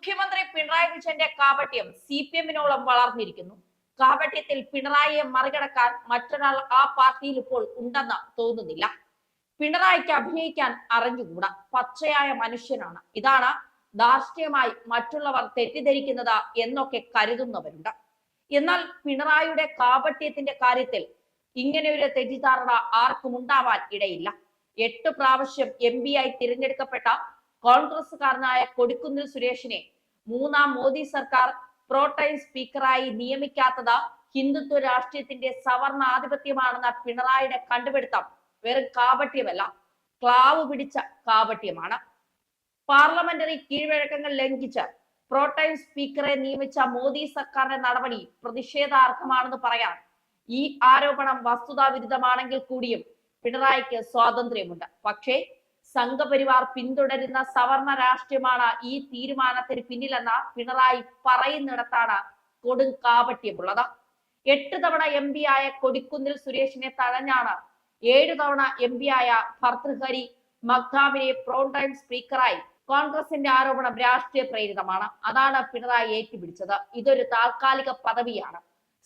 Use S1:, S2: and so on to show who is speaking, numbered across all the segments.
S1: മുഖ്യമന്ത്രി പിണറായി വിജയന്റെ കാപട്യം CPM-നോളം വളർന്നിരിക്കുന്നു. കാപട്യത്തിൽ പിണറായിയെ മറികടക്കാൻ മറ്റൊരാൾ ആ പാർട്ടിയിൽ ഇപ്പോൾ ഉണ്ടെന്ന് തോന്നുന്നില്ല. പിണറായിക്ക് അഭിനയിക്കാൻ അറിഞ്ഞുകൂടാ, പച്ചയായ മനുഷ്യനാണ്. ഇതാണ് ധാർഷ്ട്യമായി മറ്റുള്ളവർ തെറ്റിദ്ധരിക്കുന്നത് എന്നൊക്കെ കരുതുന്നവരുണ്ട്. എന്നാൽ പിണറായിയുടെ കാപട്യത്തിന്റെ കാര്യത്തിൽ ഇങ്ങനെ ഒരു തെറ്റിദ്ധാരണ ആർക്കും ഉണ്ടാവാൻ ഇടയില്ല. 8 പ്രാവശ്യം MP ആയി തിരഞ്ഞെടുക്കപ്പെട്ട കോൺഗ്രസുകാരനായ കൊടിക്കുന്നിൽ സുരേഷിനെ മൂന്നാം മോദി സർക്കാർ പ്രോടൈം സ്പീക്കറായി നിയമിക്കാത്തത് ഹിന്ദുത്വ രാഷ്ട്രീയത്തിന്റെ സവർണ ആധിപത്യമാണെന്ന പിണറായിയുടെ കണ്ടുപിടുത്തം വെറും കാപട്യമല്ല, ക്ലാവ് പിടിച്ച കാപട്യമാണ്. പാർലമെന്ററി കീഴ്വഴക്കങ്ങൾ ലംഘിച്ച് പ്രോടൈം സ്പീക്കറെ നിയമിച്ച മോദി സർക്കാരിന്റെ നടപടി പ്രതിഷേധാർഹമാണെന്ന് പറയാൻ ഈ ആരോപണം വസ്തുതാവിരുദ്ധമാണെങ്കിൽ കൂടിയും പിണറായിക്ക് സ്വാതന്ത്ര്യമുണ്ട്. പക്ഷേ സംഘപരിവാർ പിന്തുടരുന്ന സവർണ രാഷ്ട്രീയമാണ് ഈ തീരുമാനത്തിന് പിന്നിലെന്ന പിണറായി പറയുന്നിടത്താണ് കൊടും കാപട്യമുള്ളത്. 8 തവണ MP ആയ കൊടിക്കുന്നിൽ സുരേഷിനെ തഴഞ്ഞാണ് 7 തവണ MP ആയ ഭർതൃഹരി മഖ്താബിനെ പ്രോടൈം സ്പീക്കറായി കോൺഗ്രസിന്റെ ആരോപണം രാഷ്ട്രീയ പ്രേരിതമാണ്. അതാണ് പിണറായി ഏറ്റുപിടിച്ചത്. ഇതൊരു താൽക്കാലിക പദവിയാണ്.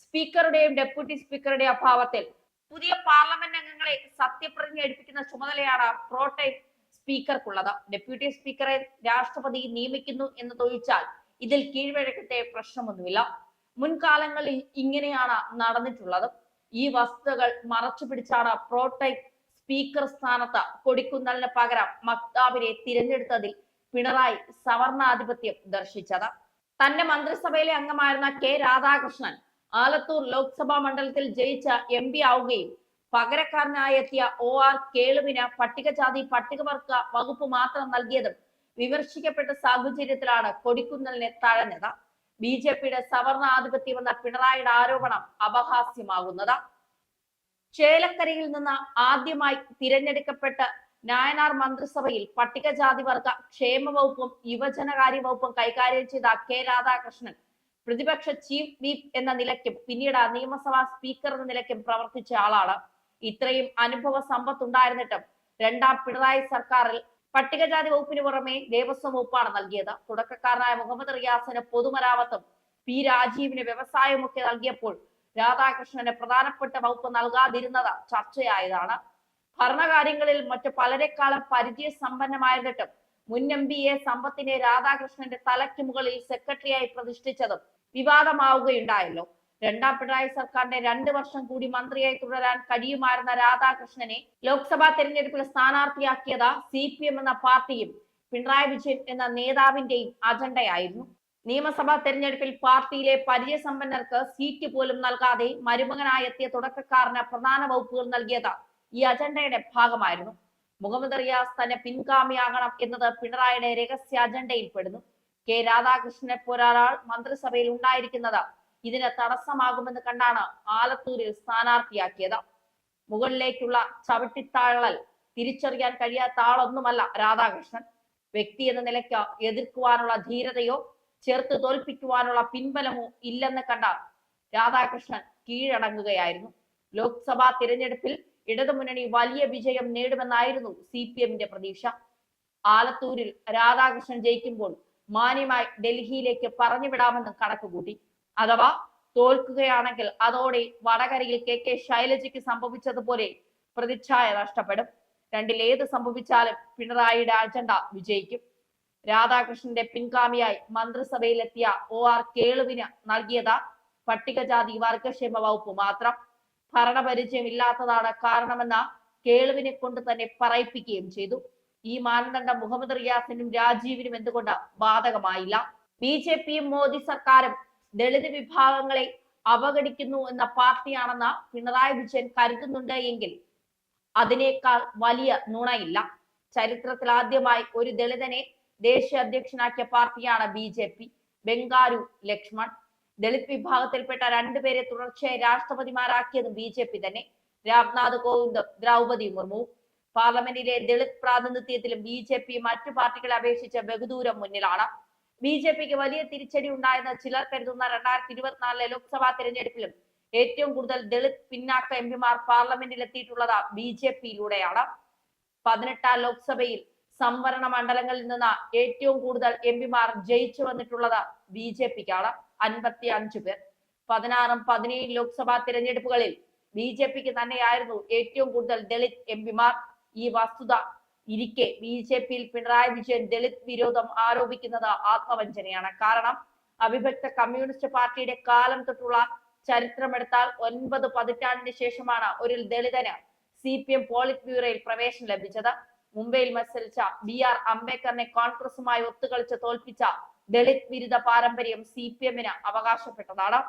S1: സ്പീക്കറുടെയും ഡെപ്യൂട്ടി സ്പീക്കറുടെയും അഭാവത്തിൽ പുതിയ പാർലമെന്റ് അംഗങ്ങളെ സത്യപ്രതിജ്ഞ എടുപ്പിക്കുന്ന ചുമതലയാണ് പ്രോടൈം സ്പീക്കർക്കുള്ളത്. ഡെപ്യൂട്ടി സ്പീക്കറെ രാഷ്ട്രപതി നിയമിക്കുന്നു എന്നതൊഴിച്ചാൽ ഇതിൽ കീഴ്വഴക്കത്തെ പ്രശ്നമൊന്നുമില്ല. മുൻകാലങ്ങളിൽ ഇങ്ങനെയാണ് നടന്നിട്ടുള്ളത്. ഈ വസ്തുതകൾ മറച്ചു പിടിച്ചാണ് പ്രോടൈം സ്പീക്കർ സ്ഥാനത്ത് കൊടിക്കുന്നിലിന് പകരം മഖ്താബിനെ തിരഞ്ഞെടുത്തതിൽ പിണറായി സവർണാധിപത്യം ദർശിച്ചത്. തന്റെ മന്ത്രിസഭയിലെ അംഗമായിരുന്ന K രാധാകൃഷ്ണൻ ആലത്തൂർ ലോക്സഭാ മണ്ഡലത്തിൽ ജയിച്ച MP ആവുകയും പകരക്കാരനായി എത്തിയ OR കേളുവിന് പട്ടികജാതി പട്ടികവർഗ വകുപ്പ് മാത്രം നൽകിയതും വിമർശിക്കപ്പെട്ട സാഹചര്യത്തിലാണ് കൊടിക്കുന്നിലിനെ തഴഞ്ഞത്. BJPയുടെ സവർണ ആധിപത്യം എന്ന പിണറായിയുടെ ആരോപണം അപഹാസ്യമാകുന്നത്. ചേലക്കരയിൽ നിന്ന് ആദ്യമായി തിരഞ്ഞെടുക്കപ്പെട്ട നായനാർ മന്ത്രിസഭയിൽ പട്ടികജാതി വർഗ ക്ഷേമ വകുപ്പും യുവജനകാര്യ വകുപ്പും കൈകാര്യം ചെയ്ത K രാധാകൃഷ്ണൻ പ്രതിപക്ഷ ചീഫ് വിപ്പ് എന്ന നിലയ്ക്കും പിന്നീട് നിയമസഭാ സ്പീക്കർ എന്ന നിലയ്ക്കും പ്രവർത്തിച്ച ആളാണ്. ഇത്രയും അനുഭവ സമ്പത്തുണ്ടായിരുന്നിട്ടും രണ്ടാം പിണറായി സർക്കാരിൽ പട്ടികജാതി വകുപ്പിന് പുറമെ ദേവസ്വം വകുപ്പാണ് നൽകിയത്. തുടക്കക്കാരനായ മുഹമ്മദ് റിയാസിന് പൊതുമരാമത്തും P രാജീവിന് വ്യവസായമൊക്കെ നൽകിയപ്പോൾ രാധാകൃഷ്ണന് പ്രധാനപ്പെട്ട വകുപ്പ് നൽകാതിരുന്നത് ചർച്ചയായതാണ്. ഭരണകാര്യങ്ങളിൽ മറ്റു പലരെക്കാളും പരിചയ സമ്പന്നമായിരുന്നിട്ടും മുൻ MP-യെ സമ്പത്തിനെ രാധാകൃഷ്ണന്റെ തലയ്ക്ക് മുകളിൽ സെക്രട്ടറിയായി പ്രതിഷ്ഠിച്ചതും വിവാദമാവുകയുണ്ടായല്ലോ. രണ്ടാം പിണറായി സർക്കാരിന്റെ 2 വർഷം കൂടി മന്ത്രിയായി തുടരാൻ കഴിയുമായിരുന്ന രാധാകൃഷ്ണനെ ലോക്സഭാ തെരഞ്ഞെടുപ്പിൽ സ്ഥാനാർത്ഥിയാക്കിയത് CPM എന്ന പാർട്ടിയും പിണറായി വിജയൻ എന്ന നേതാവിന്റെയും അജണ്ടയായിരുന്നു. നിയമസഭാ തെരഞ്ഞെടുപ്പിൽ പാർട്ടിയിലെ പരിചയസമ്പന്നർക്ക് സീറ്റ് പോലും നൽകാതെ മരുമകനായി എത്തിയ തുടക്കക്കാരന് പ്രധാന വകുപ്പുകൾ നൽകിയത് ഈ അജണ്ടയുടെ ഭാഗമായിരുന്നു. മുഹമ്മദ് റിയാസ് തന്നെ പിൻഗാമിയാകണം എന്നത് പിണറായിയുടെ രഹസ്യ അജണ്ടയിൽ പെടുന്നു. K രാധാകൃഷ്ണനെ പോലൊരാൾ മന്ത്രിസഭയിൽ ഉണ്ടായിരിക്കുന്നത് ഇതിന് തടസ്സമാകുമെന്ന് കണ്ടാണ് ആലത്തൂരിൽ സ്ഥാനാർത്ഥിയാക്കിയത്. മുകളിലേക്കുള്ള ചവിട്ടിത്താഴൽ തിരിച്ചറിയാൻ കഴിയാത്ത ആളൊന്നുമല്ല രാധാകൃഷ്ണൻ. വ്യക്തി എന്ന നിലയ്ക്ക് എതിർക്കുവാനുള്ള ധീരതയോ ചെറുത്ത് തോൽപ്പിക്കുവാനുള്ള പിൻബലമോ ഇല്ലെന്ന് കണ്ട രാധാകൃഷ്ണൻ കീഴടങ്ങുകയായിരുന്നു. ലോക്സഭാ തിരഞ്ഞെടുപ്പിൽ ഇടതുമുന്നണി വലിയ വിജയം നേടുമെന്നായിരുന്നു CPM-ന്റെ പ്രതീക്ഷ. ആലത്തൂരിൽ രാധാകൃഷ്ണൻ ജയിക്കുമ്പോൾ മാന്യമായി ഡൽഹിയിലേക്ക് പറഞ്ഞുവിടാമെന്ന് കണക്കുകൂട്ടി. അഥവാ തോൽക്കുകയാണെങ്കിൽ അതോടെ വടകരയിൽ KK ശൈലജയ്ക്ക് സംഭവിച്ചതുപോലെ പ്രതിച്ഛായ നഷ്ടപ്പെടും. രണ്ടിലേത് സംഭവിച്ചാലും പിണറായിയുടെ അജണ്ട വിജയിക്കും. രാധാകൃഷ്ണന്റെ പിൻഗാമിയായി മന്ത്രിസഭയിലെത്തിയ OR കേളുവിന് നൽകിയത് പട്ടികജാതി വർഗക്ഷേമ വകുപ്പ് മാത്രം. ഭരണപരിചയം ഇല്ലാത്തതാണ് കാരണമെന്ന കേളുവിനെ കൊണ്ട് തന്നെ പറയിപ്പിക്കുകയും ചെയ്തു. ഈ മാനദണ്ഡം മുഹമ്മദ് റിയാസിനും രാജീവിനും എന്തുകൊണ്ട് ബാധകമായില്ല? BJPയും മോദി സർക്കാരും ദളിത് വിഭാഗങ്ങളെ അവഗണിക്കുന്നു എന്ന പാർട്ടിയാണെന്ന് പിണറായി വിജയൻ കരുതുന്നുണ്ട് എങ്കിൽ അതിനേക്കാൾ വലിയ നുണയില്ല. ചരിത്രത്തിൽ ആദ്യമായി ഒരു ദളിതനെ ദേശീയ അധ്യക്ഷനാക്കിയ പാർട്ടിയാണ് BJP. ബംഗാരു ലക്ഷ്മൺ ദളിത് വിഭാഗത്തിൽപ്പെട്ട 2 പേരെ തുടർച്ചയായി രാഷ്ട്രപതിമാരാക്കിയതും BJP തന്നെ. രാംനാഥ് കോവിന്ദും ദ്രൗപദി മുർമുവും. പാർലമെന്റിലെ ദളിത് പ്രാതിനിധ്യത്തിലും BJP മറ്റു പാർട്ടികളെ അപേക്ഷിച്ച് ബഹുദൂരം മുന്നിലാണ്. BJPക്ക് വലിയ തിരിച്ചടി ഉണ്ടായെന്ന് ചിലർ കരുതുന്ന 2024 ലോക്സഭാ തിരഞ്ഞെടുപ്പിലും ഏറ്റവും കൂടുതൽ ദളിത് പിന്നാക്ക MP-മാർ പാർലമെന്റിൽ എത്തിയിട്ടുള്ളത് BJP-യിലൂടെയാണ്. 18 ലോക്സഭയിൽ സംവരണ മണ്ഡലങ്ങളിൽ നിന്ന് ഏറ്റവും കൂടുതൽ എംപിമാർ ജയിച്ചു വന്നിട്ടുള്ളത് BJPക്കാണ്, 55 പേർ. 16 17 ലോക്സഭാ തിരഞ്ഞെടുപ്പുകളിൽ BJPക്ക് തന്നെയായിരുന്നു ഏറ്റവും കൂടുതൽ ദളിത് എംപിമാർ. ഈ വസ്തുത ഇരിക്കെ BJPയിൽ പിണറായി വിജയൻ ദളിത് വിരോധം ആരോപിക്കുന്നത് ആത്മവഞ്ചനയാണ്. കാരണം അവിഭക്ത കമ്മ്യൂണിസ്റ്റ് പാർട്ടിയുടെ കാലം തൊട്ടുള്ള ചരിത്രമെടുത്താൽ 9 പതിറ്റാണ്ടിന് ശേഷമാണ് ഒരു ദളിതന് CPM പോളിറ്റ് ബ്യൂറോയിൽ പ്രവേശനം ലഭിച്ചത്. മുംബൈയിൽ മത്സരിച്ച BR അംബേദ്കറിനെ കോൺഗ്രസുമായി ഒത്തുകളിച്ച് തോൽപ്പിച്ച ദളിത് വിരുദ്ധ പാരമ്പര്യം CPMന് അവകാശപ്പെട്ടതാണ്.